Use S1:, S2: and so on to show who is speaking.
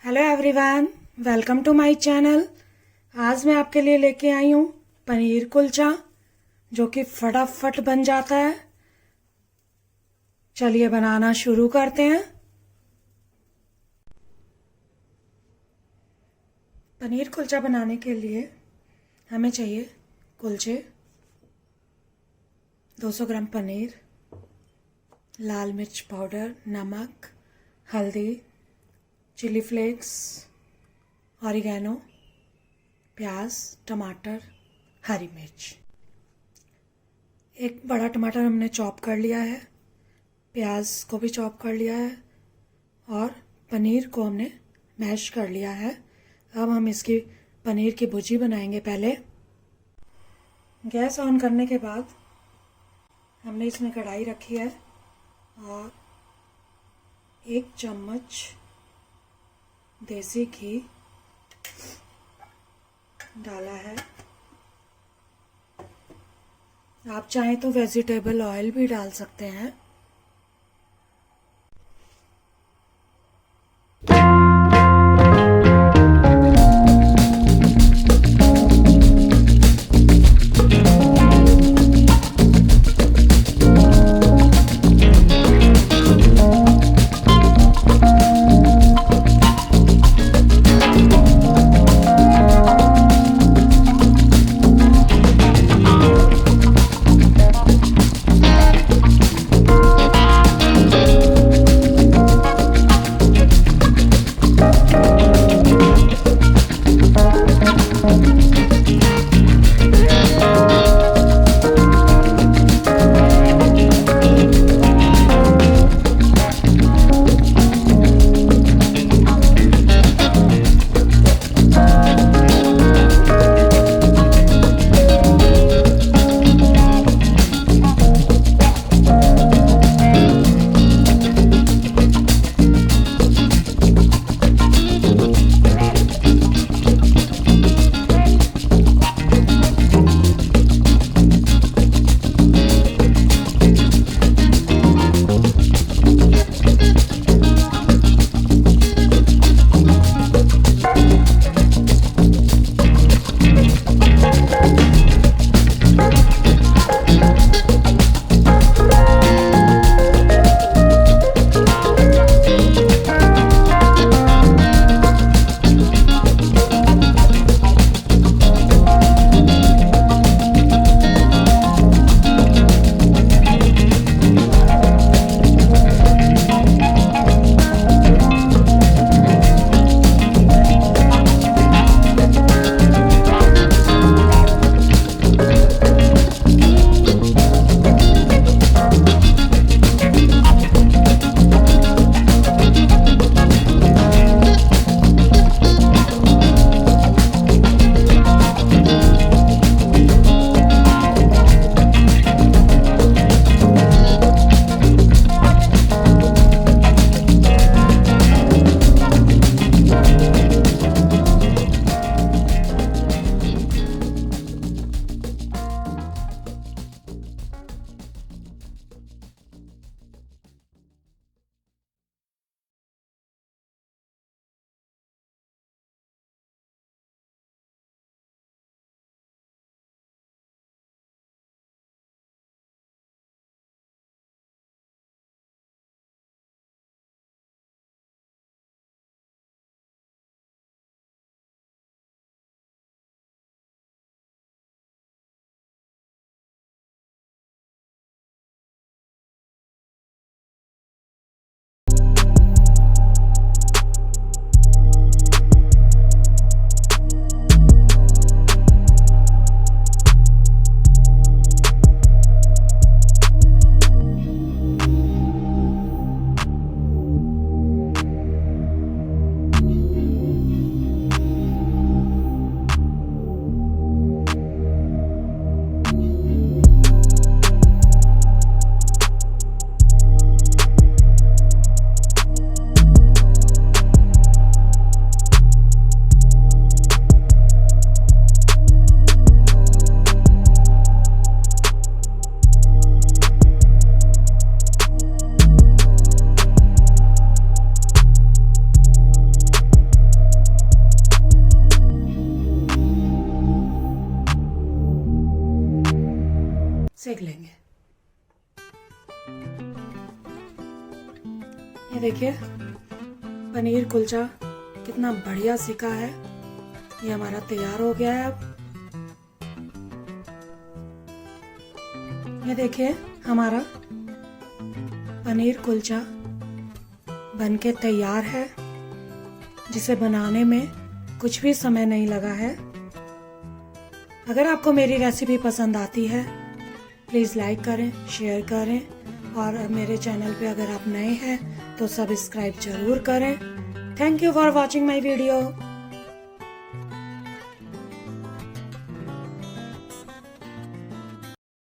S1: Hello everyone, welcome to my channel. आज मैं आपके लिए लेके आई हूँ पनीर कुलचा, जो कि फटाफट बन जाता है। चलिए बनाना शुरू करते हैं। पनीर कुलचा बनाने के लिए हमें चाहिए कुलचे, 200 ग्राम पनीर, लाल मिर्च पाउडर, नमक, हल्दी, चिली फ्लेक्स, ऑरिगेनो, प्याज, टमाटर, हरी मिर्च। एक बड़ा टमाटर हमने चॉप कर लिया है, प्याज को भी चॉप कर लिया है और पनीर को हमने मैश कर लिया है। अब हम इसकी पनीर की भुर्जी बनाएंगे। पहले गैस ऑन करने के बाद हमने इसमें कढ़ाई रखी है और 1 चम्मच देसी घी डाला है। आप चाहें तो वेजिटेबल ऑयल भी डाल सकते हैं। सेक लेंगे। ये देखिए पनीर कुलचा कितना बढ़िया सिका है। ये हमारा तैयार हो गया है। अब ये देखिए हमारा पनीर कुलचा बनके तैयार है, जिसे बनाने में कुछ भी समय नहीं लगा है। अगर आपको मेरी रेसिपी पसंद आती है प्लीज़ लाइक करें, शेयर करें और मेरे चैनल पे अगर आप नए हैं तो सब्सक्राइब जरूर करें। Thank you for watching my video.